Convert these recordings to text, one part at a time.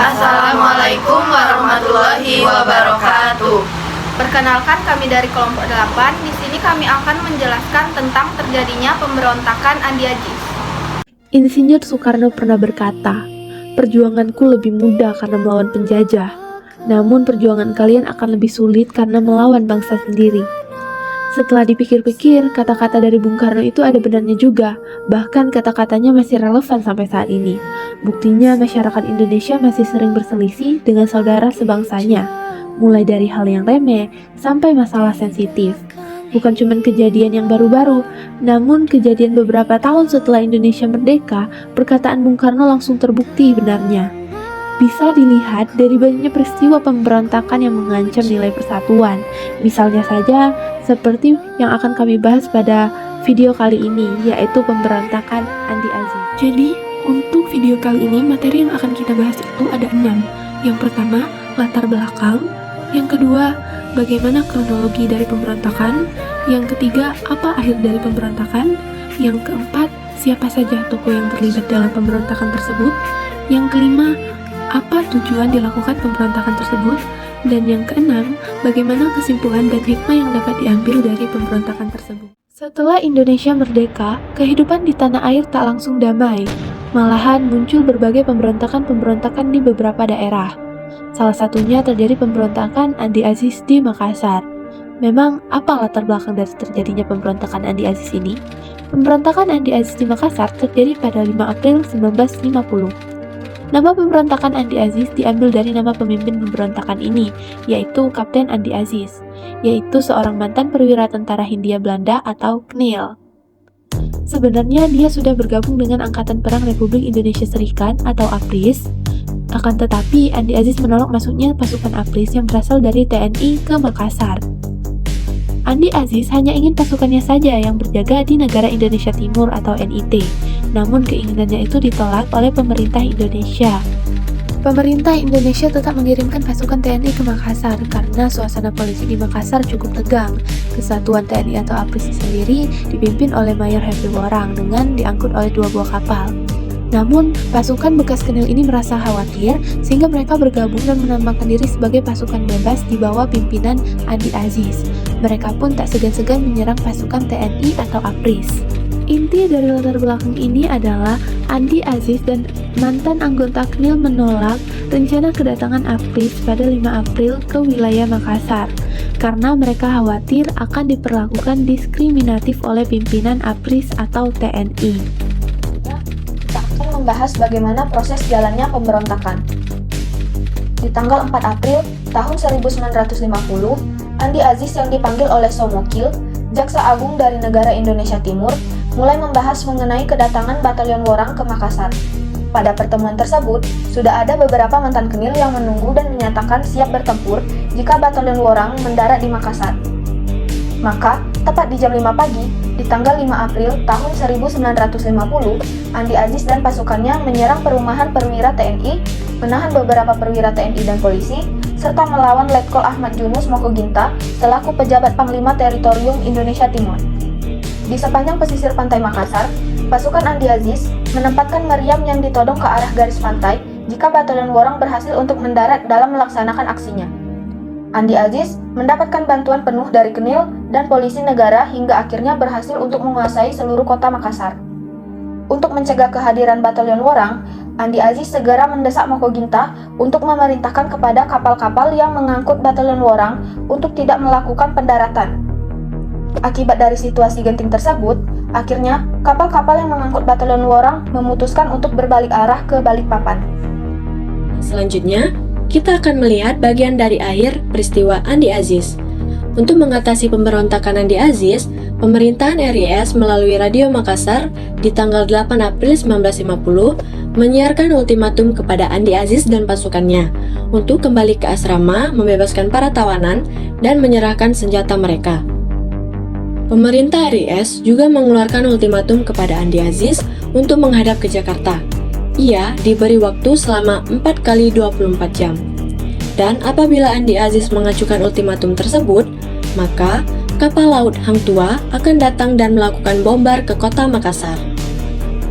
Assalamualaikum warahmatullahi wabarakatuh. Perkenalkan, kami dari kelompok 8. Di sini kami akan menjelaskan tentang terjadinya pemberontakan Andi Aziz. Insinyur Soekarno pernah berkata, "Perjuanganku lebih mudah karena melawan penjajah. Namun perjuangan kalian akan lebih sulit karena melawan bangsa sendiri." Setelah dipikir-pikir, kata-kata dari Bung Karno itu ada benarnya juga. Bahkan kata-katanya masih relevan sampai saat ini. Buktinya masyarakat Indonesia masih sering berselisih dengan saudara sebangsanya, mulai dari hal yang remeh sampai masalah sensitif. Bukan cuma kejadian yang baru-baru, namun kejadian beberapa tahun setelah Indonesia merdeka, perkataan Bung Karno langsung terbukti benarnya. Bisa dilihat dari banyaknya peristiwa pemberontakan yang mengancam nilai persatuan. Misalnya saja seperti yang akan kami bahas pada video kali ini, yaitu pemberontakan Andi Aziz. Jadi, untuk video kali ini, materi yang akan kita bahas itu ada 6. Yang pertama, latar belakang. Yang kedua, bagaimana kronologi dari pemberontakan. Yang ketiga, apa akhir dari pemberontakan. Yang keempat, siapa saja tokoh yang terlibat dalam pemberontakan tersebut. Yang kelima, apa tujuan dilakukan pemberontakan tersebut. Dan yang keenam, bagaimana kesimpulan dan hikmah yang dapat diambil dari pemberontakan tersebut. Setelah Indonesia merdeka, kehidupan di tanah air tak langsung damai. Malahan muncul berbagai pemberontakan-pemberontakan di beberapa daerah. Salah satunya terjadi pemberontakan Andi Aziz di Makassar. Memang apa latar belakang dari terjadinya pemberontakan Andi Aziz ini? Pemberontakan Andi Aziz di Makassar terjadi pada 5 April 1950. Nama pemberontakan Andi Aziz diambil dari nama pemimpin pemberontakan ini, yaitu Kapten Andi Aziz, yaitu seorang mantan perwira tentara Hindia Belanda atau KNIL. Sebenarnya dia sudah bergabung dengan Angkatan Perang Republik Indonesia Serikat atau APRIS, akan tetapi Andi Aziz menolak masuknya pasukan APRIS yang berasal dari TNI ke Makassar. Andi Aziz hanya ingin pasukannya saja yang berjaga di negara Indonesia Timur atau NIT, namun keinginannya itu ditolak oleh pemerintah Indonesia. Pemerintah Indonesia tetap mengirimkan pasukan TNI ke Makassar karena suasana politik di Makassar cukup tegang. Kesatuan TNI atau APRIS sendiri dipimpin oleh Mayor Henry Worang dengan diangkut oleh 2 buah kapal. Namun, pasukan bekas KNIL ini merasa khawatir sehingga mereka bergabung dan menambahkan diri sebagai pasukan bebas di bawah pimpinan Andi Aziz. Mereka pun tak segan-segan menyerang pasukan TNI atau APRIS. Inti dari latar belakang ini adalah Andi Aziz dan mantan anggota KNIL menolak rencana kedatangan APRIS pada 5 April ke wilayah Makassar karena mereka khawatir akan diperlakukan diskriminatif oleh pimpinan APRIS atau TNI. Kita akan membahas bagaimana proses jalannya pemberontakan. Di tanggal 4 April tahun 1950, Andi Aziz yang dipanggil oleh Somokil, Jaksa Agung dari negara Indonesia Timur, mulai membahas mengenai kedatangan Batalion Worang ke Makassar. Pada pertemuan tersebut, sudah ada beberapa mantan KNIL yang menunggu dan menyatakan siap bertempur jika Batalion Worang mendarat di Makassar. Maka, tepat di jam 5 pagi, di tanggal 5 April tahun 1950, Andi Aziz dan pasukannya menyerang perumahan perwira TNI, menahan beberapa perwira TNI dan polisi, serta melawan Letkol Ahmad Yunus Mokoginta selaku pejabat Panglima Teritorium Indonesia Timur. Di sepanjang pesisir pantai Makassar, pasukan Andi Aziz menempatkan meriam yang ditodong ke arah garis pantai jika Batalion Worang berhasil untuk mendarat dalam melaksanakan aksinya. Andi Aziz mendapatkan bantuan penuh dari KNIL dan polisi negara hingga akhirnya berhasil untuk menguasai seluruh kota Makassar. Untuk mencegah kehadiran Batalion Worang, Andi Aziz segera mendesak Mokoginta untuk memerintahkan kepada kapal-kapal yang mengangkut Batalion Worang untuk tidak melakukan pendaratan. Akibat dari situasi genting tersebut, akhirnya kapal-kapal yang mengangkut Batalion Worang memutuskan untuk berbalik arah ke Balikpapan. Selanjutnya, kita akan melihat bagian dari akhir peristiwa Andi Aziz. Untuk mengatasi pemberontakan Andi Aziz, pemerintahan RIS melalui Radio Makassar di tanggal 8 April 1950 menyiarkan ultimatum kepada Andi Aziz dan pasukannya untuk kembali ke asrama, membebaskan para tawanan, dan menyerahkan senjata mereka. Pemerintah RIS juga mengeluarkan ultimatum kepada Andi Aziz untuk menghadap ke Jakarta. Ia diberi waktu selama 4 kali 24 jam. Dan apabila Andi Aziz mengajukan ultimatum tersebut, maka kapal laut Hang Tuah akan datang dan melakukan bombar ke kota Makassar.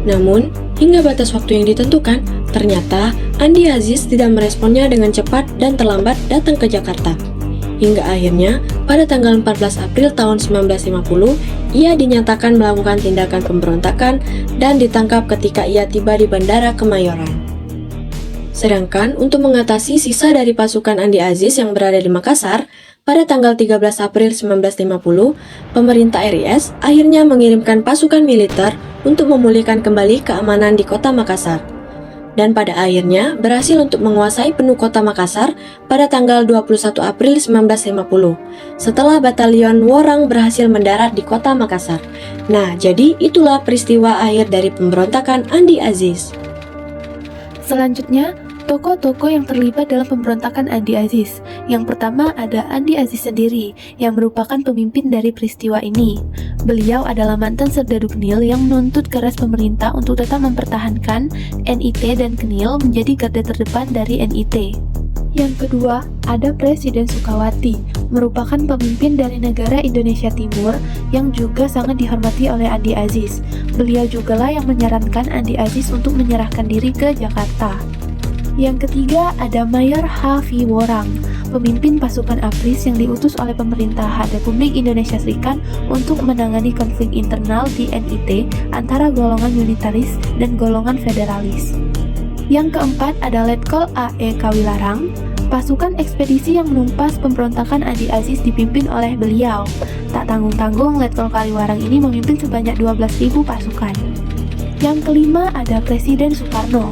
Namun, hingga batas waktu yang ditentukan, ternyata Andi Aziz tidak meresponnya dengan cepat dan terlambat datang ke Jakarta. Hingga akhirnya, pada tanggal 14 April tahun 1950, ia dinyatakan melakukan tindakan pemberontakan dan ditangkap ketika ia tiba di Bandara Kemayoran. Sedangkan untuk mengatasi sisa dari pasukan Andi Aziz yang berada di Makassar, pada tanggal 13 April 1950, pemerintah RIS akhirnya mengirimkan pasukan militer untuk memulihkan kembali keamanan di kota Makassar. Dan pada akhirnya berhasil untuk menguasai penuh kota Makassar pada tanggal 21 April 1950, setelah batalion Worang berhasil mendarat di kota Makassar. Nah, jadi itulah peristiwa akhir dari pemberontakan Andi Aziz. Selanjutnya, tokoh-tokoh yang terlibat dalam pemberontakan Andi Aziz. Yang pertama ada Andi Aziz sendiri, yang merupakan pemimpin dari peristiwa ini. Beliau adalah mantan serdadu Knil yang menuntut keras pemerintah untuk tetap mempertahankan NIT dan Knil menjadi garda terdepan dari NIT. Yang kedua, ada Presiden Sukawati, merupakan pemimpin dari negara Indonesia Timur yang juga sangat dihormati oleh Andi Aziz. Beliau jugalah yang menyarankan Andi Aziz untuk menyerahkan diri ke Jakarta. Yang ketiga ada Mayor H.V. Worang, pemimpin pasukan APRIS yang diutus oleh pemerintahan Republik Indonesia Serikat untuk menangani konflik internal di NIT antara golongan unitaris dan golongan federalis. Yang keempat ada Letkol A.E. Kawilarang, pasukan ekspedisi yang menumpas pemberontakan Andi Aziz dipimpin oleh beliau. Tak tanggung-tanggung, Letkol Kawilarang ini memimpin sebanyak 12.000 pasukan. Yang kelima ada Presiden Soekarno,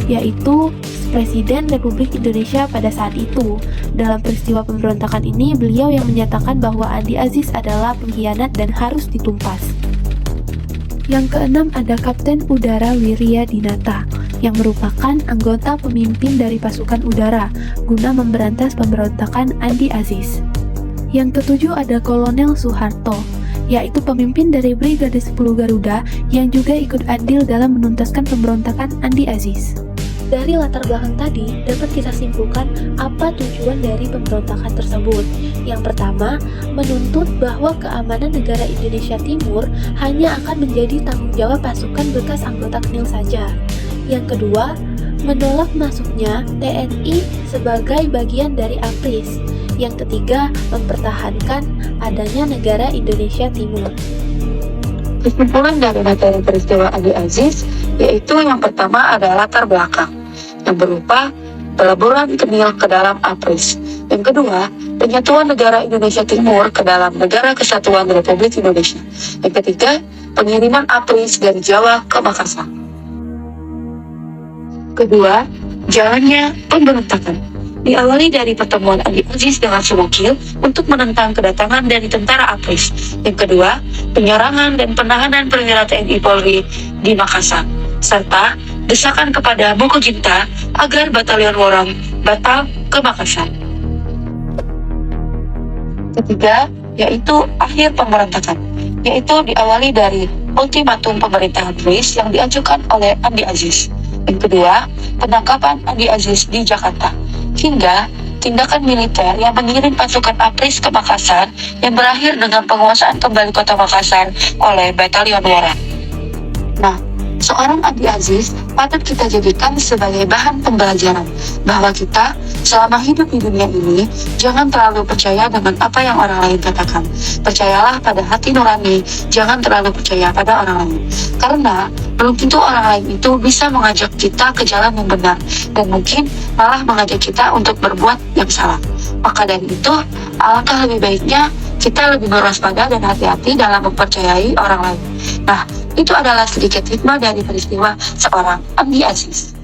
yaitu Presiden Republik Indonesia pada saat itu. Dalam peristiwa pemberontakan ini, beliau yang menyatakan bahwa Andi Aziz adalah pengkhianat dan harus ditumpas. Yang keenam ada Kapten Udara Wirya Dinata, yang merupakan anggota pemimpin dari pasukan udara guna memberantas pemberontakan Andi Aziz. Yang ketujuh ada Kolonel Soeharto, yaitu pemimpin dari Brigade 10 Garuda yang juga ikut andil dalam menuntaskan pemberontakan Andi Aziz. Dari latar belakang tadi, dapat kita simpulkan apa tujuan dari pemberontakan tersebut. Yang pertama, menuntut bahwa keamanan negara Indonesia Timur hanya akan menjadi tanggung jawab pasukan bekas anggota Knil saja. Yang kedua, menolak masuknya TNI sebagai bagian dari APRIS. Yang ketiga, mempertahankan adanya negara Indonesia Timur. Kesimpulan dari materi peristiwa Andi Aziz yaitu yang pertama adalah latar belakang yang berupa peleburan Knil ke dalam APRIS. Yang kedua, penyatuan negara Indonesia Timur ke dalam Negara Kesatuan Republik Indonesia. Yang ketiga, pengiriman APRIS dari Jawa ke Makassar. Kedua, jalannya pemberontakan diawali dari pertemuan Andi Aziz dengan Sumokil untuk menentang kedatangan dari tentara APRIS. Yang kedua, penyerangan dan penahanan perwira TNI Polri di Makassar, serta desakan kepada Moko Jinta agar batalion Worang batal ke Makassar. Ketiga, yaitu akhir pemberontakan, yaitu diawali dari ultimatum pemerintahan APRIS yang diajukan oleh Andi Aziz. Yang kedua, penangkapan Andi Aziz di Jakarta, hingga tindakan militer yang mengirim pasukan APRIS ke Makassar yang berakhir dengan penguasaan kembali kota Makassar oleh batalion Worang. Nah, seorang Andi Aziz patut kita jadikan sebagai bahan pembelajaran bahwa kita selama hidup di dunia ini jangan terlalu percaya dengan apa yang orang lain katakan. Percayalah pada hati nurani, jangan terlalu percaya pada orang lain. Karena belum tentu orang lain itu bisa mengajak kita ke jalan yang benar dan mungkin malah mengajak kita untuk berbuat yang salah. Maka dari itu, alangkah lebih baiknya kita lebih berwaspada dan hati-hati dalam mempercayai orang lain. Nah, itu adalah sedikit hikmah dari peristiwa seorang Andi Aziz.